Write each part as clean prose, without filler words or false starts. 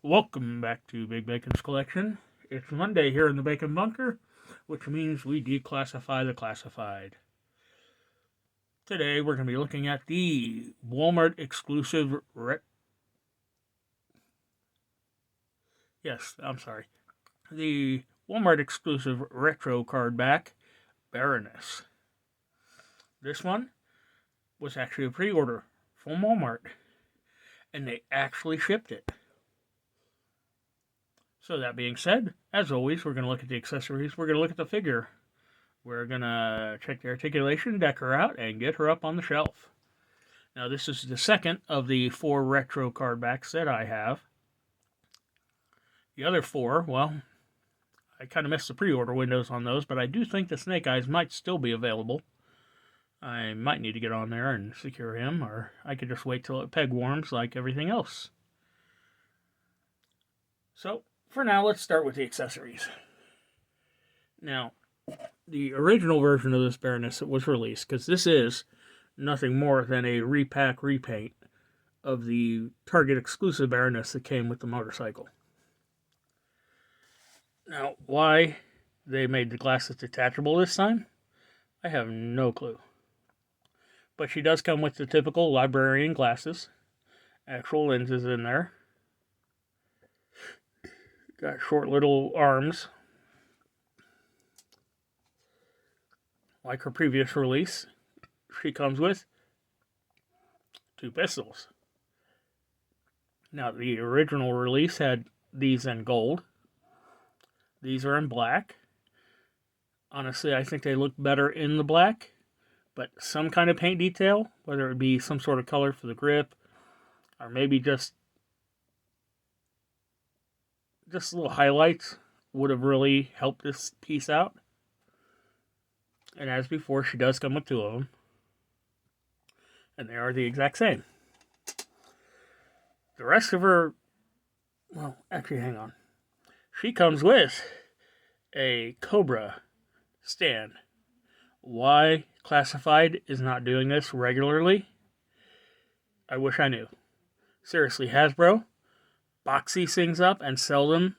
Welcome back to Big Bacon's Collection. It's Monday here in the Bacon Bunker, which means we declassify the classified. Today we're going to be looking at the Walmart exclusive the Walmart exclusive retro card back, Baroness. This one was actually a pre-order from Walmart, and they actually shipped it. So that being said, as always, we're going to look at the accessories. We're going to look at the figure. We're going to check the articulation, deck her out, and get her up on the shelf. Now, this is the second of the 4 retro card backs that I have. The other 4, well, I kind of missed the pre-order windows on those, but I do think the Snake Eyes might still be available. I might need to get on there and secure him, or I could just wait till it peg warms like everything else. So, for now, let's start with the accessories. Now, the original version of this Baroness that was released, because this is nothing more than a repaint of the Target exclusive Baroness that came with the motorcycle. Now, why they made the glasses detachable this time, I have no clue. But she does come with the typical librarian glasses, actual lenses in there. Got short little arms, like her previous release. She comes with 2 pistols. Now, the original release had these in gold. These are in black. Honestly, I think they look better in the black, but some kind of paint detail, whether it be some sort of color for the grip, or maybe just little highlights, would have really helped this piece out. And as before, she does come with 2 of them. And they are the exact same. The rest of her, well, actually, hang on. She comes with a Cobra stand. Why Classified is not doing this regularly, I wish I knew. Seriously, Hasbro, box these things up and sell them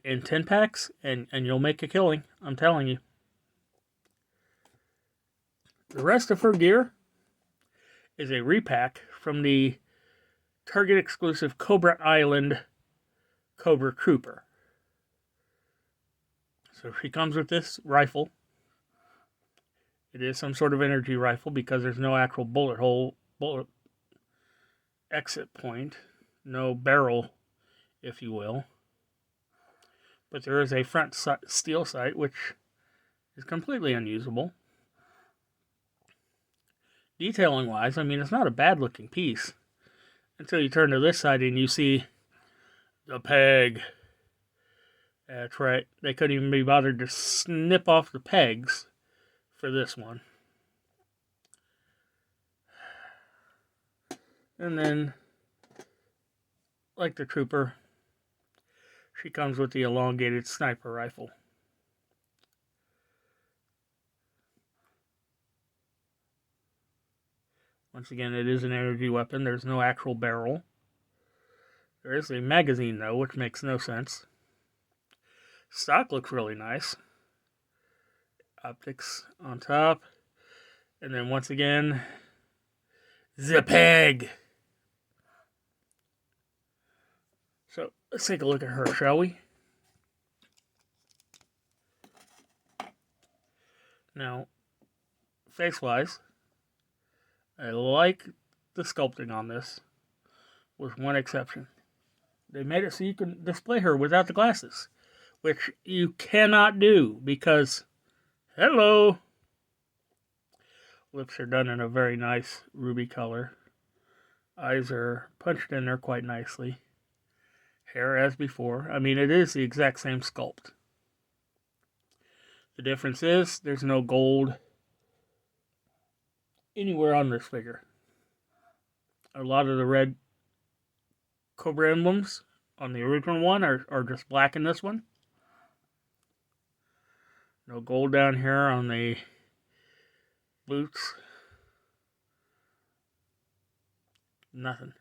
in 10 packs, and you'll make a killing, I'm telling you. The rest of her gear is a repack from the Target exclusive Cobra Island Cobra Trooper. So she comes with this rifle. It is some sort of energy rifle because there's no actual bullet exit point, no barrel, if you will. But there is a front steel sight, which is completely unusable. Detailing wise, I mean, it's not a bad looking piece until you turn to this side and you see the peg. That's right, they couldn't even be bothered to snip off the pegs for this one. And then, like the Trooper, she comes with the elongated sniper rifle. Once again, it is an energy weapon. There's no actual barrel. There is a magazine, though, which makes no sense. Stock looks really nice. Optics on top. And then once again, the peg. So let's take a look at her, shall we? Now, face-wise, I like the sculpting on this, with one exception. They made it so you can display her without the glasses, which you cannot do because, hello! Lips are done in a very nice ruby color. Eyes are punched in there quite nicely. Hair as before. I mean, it is the exact same sculpt. The difference is there's no gold anywhere on this figure. A lot of the red Cobra emblems on the original one are just black in this one. No gold down here on the boots. Nothing.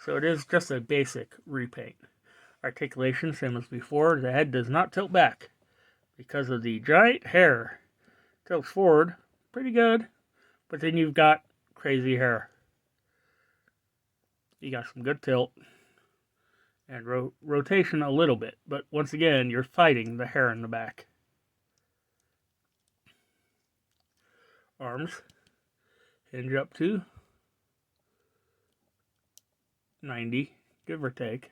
So it is just a basic repaint. Articulation, same as before. The head does not tilt back because of the giant hair. Tilts forward, pretty good, but then you've got crazy hair. You got some good tilt and rotation a little bit, but once again, you're fighting the hair in the back. Arms hinge up to 90, give or take.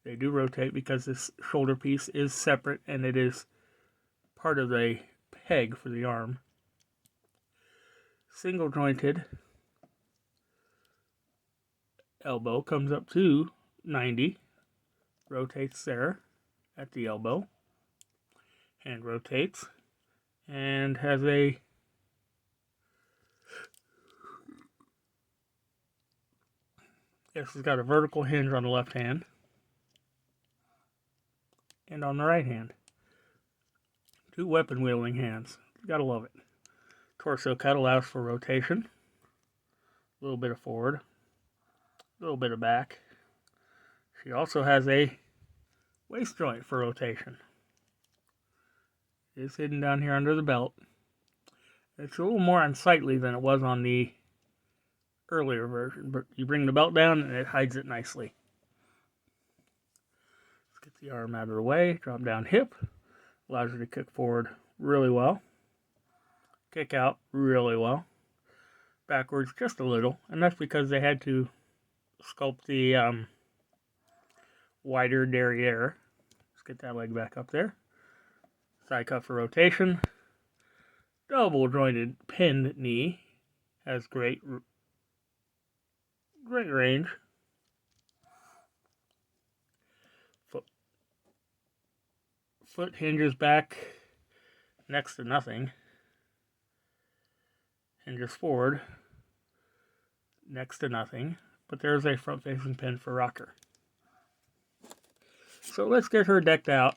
They do rotate because this shoulder piece is separate and it is part of the peg for the arm. Single jointed elbow comes up to 90, rotates there at the elbow, hand rotates, and has a it's got a vertical hinge on the left hand and on the right hand. Two weapon wielding hands. Gotta love it. Torso cut allows for rotation. A little bit of forward. A little bit of back. She also has a waist joint for rotation. It's hidden down here under the belt. It's a little more unsightly than it was on the earlier version, but you bring the belt down and it hides it nicely. Let's get the arm out of the way. Drop down hip. Allows you to kick forward really well. Kick out really well. Backwards just a little, and that's because they had to sculpt the wider derriere. Let's get that leg back up there. Side cut for rotation. Double jointed pinned knee. Has great range. Foot hinges back next to nothing. Hinges forward next to nothing. But there's a front facing pin for rocker. So let's get her decked out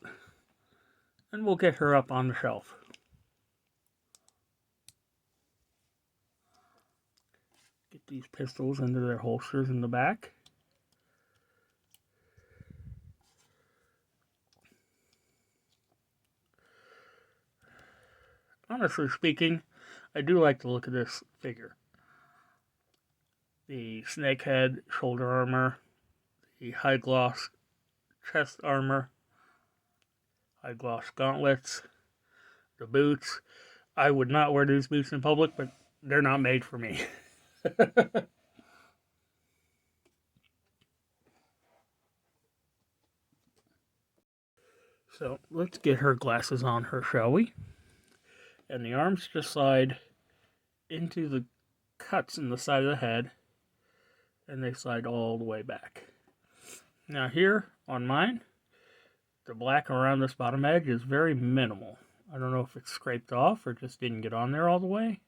and we'll get her up on the shelf. Get these pistols into their holsters in the back. Honestly speaking, I do like the look of this figure. The snake head, shoulder armor, the high gloss chest armor, high gloss gauntlets, the boots. I would not wear these boots in public, but they're not made for me. So let's get her glasses on her, shall we? And the arms just slide into the cuts in the side of the head, and they slide all the way back. Now here on mine, the black around this bottom edge is very minimal. I don't know if it's scraped off or just didn't get on there all the way.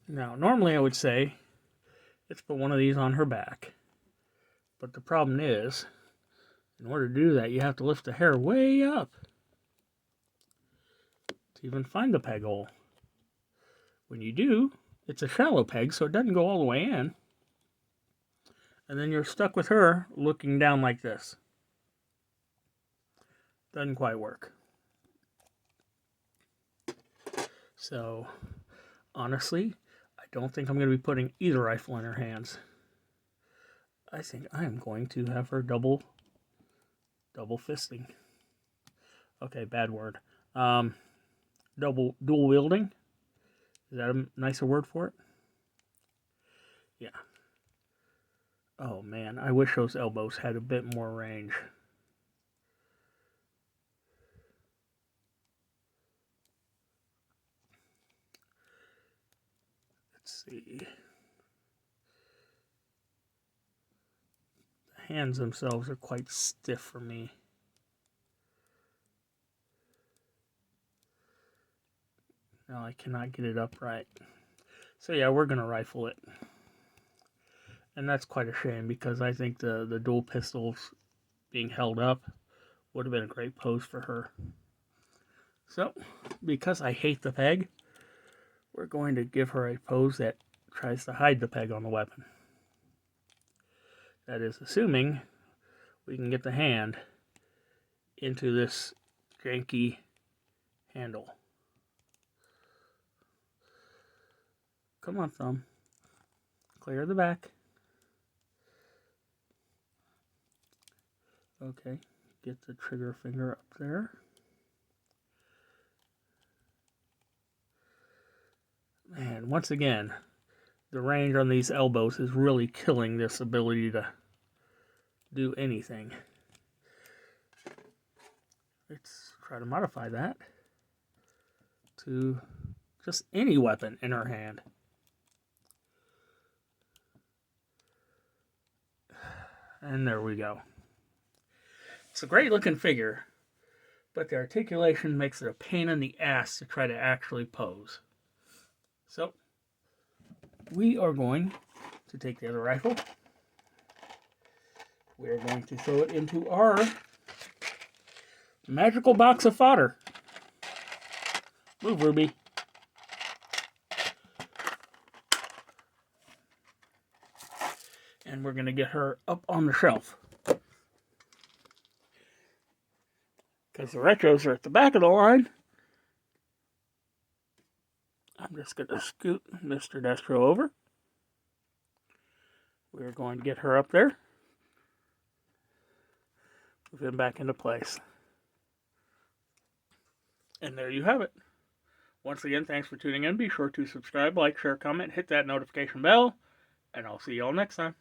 Now, normally I would say, let's put one of these on her back. But the problem is, in order to do that, you have to lift the hair way up to even find the peg hole. When you do, it's a shallow peg, so it doesn't go all the way in. And then you're stuck with her looking down like this. Doesn't quite work. So, honestly, I don't think I'm going to be putting either rifle in her hands. I think I am going to have her double fisting. Okay, bad word. Dual wielding. Is that a nicer word for it? Yeah. Oh man, I wish those elbows had a bit more range. Let's see. The hands themselves are quite stiff for me. No, I cannot get it upright. So yeah, we're going to rifle it. And that's quite a shame because I think the dual pistols being held up would have been a great pose for her. So, because I hate the peg, we're going to give her a pose that tries to hide the peg on the weapon. That is assuming we can get the hand into this janky handle. Come on, thumb. Clear the back. Okay, get the trigger finger up there. And once again, the range on these elbows is really killing this ability to do anything. Let's try to modify that to just any weapon in her hand. And there we go. It's a great looking figure, but the articulation makes it a pain in the ass to try to actually pose. So, we are going to take the other rifle. We are going to throw it into our magical box of fodder. Move, Ruby. And we're going to get her up on the shelf. Because the retros are at the back of the line. I'm just going to scoot Mr. Destro over. We're going to get her up there. Move him back into place. And there you have it. Once again, thanks for tuning in. Be sure to subscribe, like, share, comment, hit that notification bell. And I'll see you all next time.